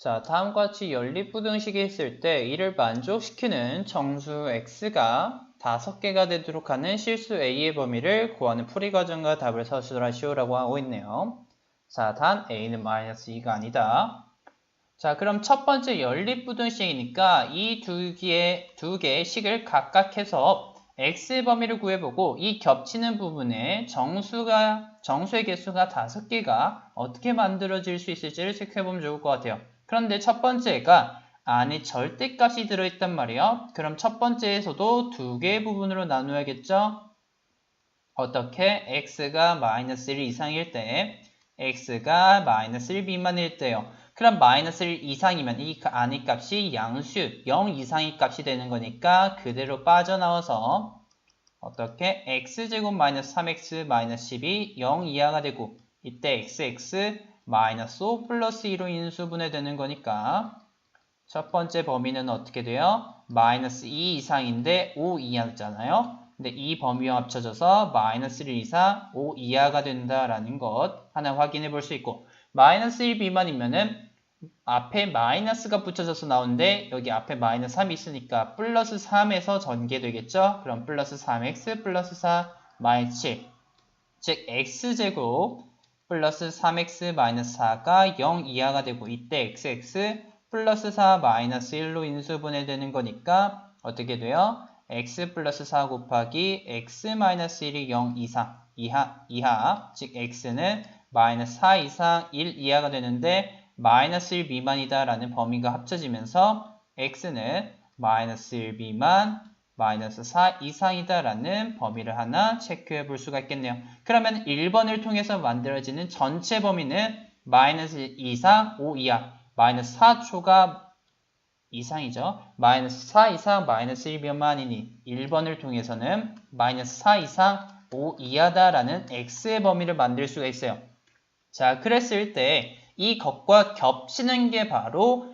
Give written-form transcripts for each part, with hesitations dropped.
자, 다음과 같이 연립부등식이 있을 때 이를 만족시키는 정수 x가 5개가 되도록 하는 실수 a의 범위를 구하는 풀이 과정과 답을 서술하시오라고 하고 있네요. 자, 단 a는 -2가 아니다. 자, 그럼 첫 번째 연립부등식이니까 이 두 개의 식을 각각 해서 x의 범위를 구해보고 이 겹치는 부분에 정수의 개수가 5개가 어떻게 만들어질 수 있을지를 체크해보면 좋을 것 같아요. 그런데 첫 번째가 안에 절대값이 들어있단 말이에요. 그럼 첫 번째에서도 두 개의 부분으로 나누어야겠죠? 어떻게? x가 -1 이상일 때, x가 -1 미만일 때요. 그럼 -1 이상이면 이 안의 값이 양수 0 이상의 값이 되는 거니까 그대로 빠져나와서 어떻게? x제곱 -3x -12 0 이하가 되고 이때 xx -5 플러스 2로 인수분해되는 거니까 첫 번째 범위는 어떻게 돼요? -2 이상인데 5 이하잖아요. 근데 이 범위와 합쳐져서 -1 이상 5 이하가 된다라는 것 하나 확인해 볼 수 있고 -1 미만이면은 앞에 마이너스가 붙여져서 나오는데 여기 앞에 -3이 있으니까 플러스 3에서 전개되겠죠? 그럼 플러스 3x 플러스 4 -7 즉 x제곱 플러스 3x 마이너스 4가 0 이하가 되고 이때 xx 플러스 4 마이너스 1로 인수분해되는 거니까 어떻게 돼요? x 플러스 4 곱하기 x 마이너스 1이 0 이하 즉 x는 마이너스 4 이상 1 이하가 되는데 마이너스 1 미만이다 라는 범위가 합쳐지면서 x는 마이너스 1 미만 마이너스 4 이상이다 라는 범위를 하나 체크해 볼 수가 있겠네요. 그러면 1번을 통해서 만들어지는 전체 범위는 마이너스 2 이상 5 이하 마이너스 4초가 이상이죠. 마이너스 4 이상 마이너스 1 미만이니 1번을 통해서는 마이너스 4 이상 5 이하다 라는 x의 범위를 만들 수가 있어요. 자, 그랬을 때 이 것과 겹치는 게 바로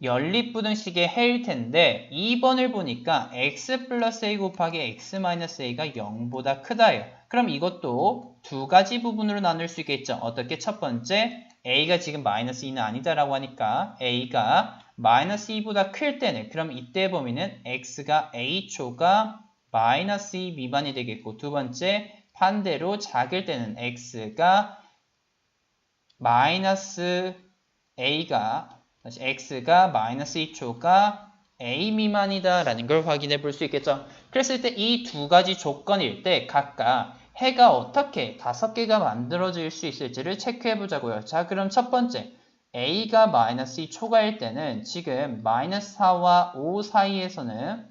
연립부등식의 해일 텐데 2번을 보니까 x 플러스 a 곱하기 x 마이너스 a가 0보다 크다예요. 그럼 이것도 두 가지 부분으로 나눌 수 있겠죠. 어떻게? 첫 번째, a가 지금 마이너스 2는 아니다라고 하니까 a가 마이너스 2보다 클 때는 그럼 이때 범위는 x가 a초가 마이너스 2 미만이 되겠고 두 번째, 반대로 작을 때는 x가 마이너스 2초가 a 미만이다 라는 걸 확인해 볼 수 있겠죠. 그랬을 때 이 두 가지 조건일 때 각각 해가 어떻게 5개가 만들어질 수 있을지를 체크해 보자고요. 자, 그럼 첫 번째 a가 마이너스 2초가일 때는 지금 마이너스 4와 5 사이에서는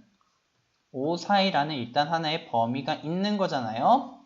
5 사이라는 일단 하나의 범위가 있는 거잖아요.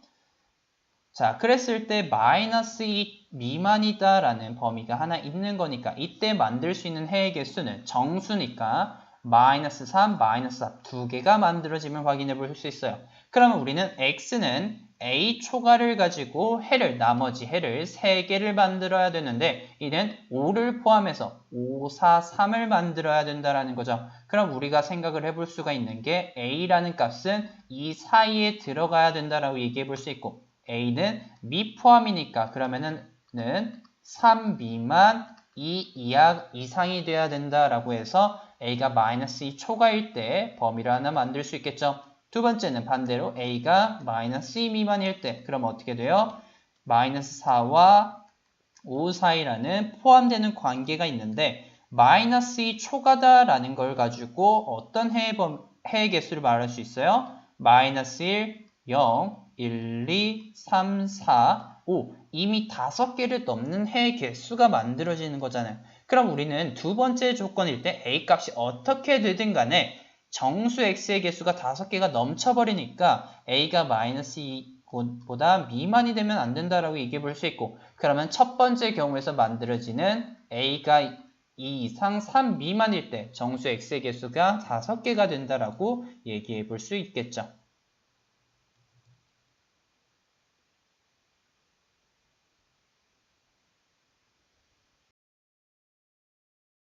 자, 그랬을 때 마이너스 2 미만이다 라는 범위가 하나 있는 거니까 이때 만들 수 있는 해의 개수는 정수니까 마이너스 3, 마이너스 4 두 개가 만들어지면 확인해 볼 수 있어요. 그러면 우리는 x는 a 초과를 가지고 나머지 해를 3개를 만들어야 되는데 이는 5를 포함해서 5, 4, 3을 만들어야 된다는 거죠. 그럼 우리가 생각을 해볼 수가 있는 게 a라는 값은 이 사이에 들어가야 된다라고 얘기해 볼 수 있고 a는 미포함이니까 그러면은 3 미만 2 이상이 돼야 된다라고 해서 a가 마이너스 2 초과일 때 범위를 하나 만들 수 있겠죠. 두 번째는 반대로 a가 마이너스 2 미만일 때 그럼 어떻게 돼요? 마이너스 4와 5 사이라는 포함되는 관계가 있는데 마이너스 2 초과다라는 걸 가지고 어떤 해의 개수를 말할 수 있어요? 마이너스 1, 0, 1, 2, 3, 4, 5 이미 5개를 넘는 해의 개수가 만들어지는 거잖아요. 그럼 우리는 두 번째 조건일 때 a 값이 어떻게 되든 간에 정수 x의 개수가 5개가 넘쳐버리니까 a가 마이너스 2보다 미만이 되면 안 된다라고 얘기해 볼 수 있고 그러면 첫 번째 경우에서 만들어지는 a가 2 이상 3 미만일 때 정수 x의 개수가 5개가 된다라고 얘기해 볼 수 있겠죠.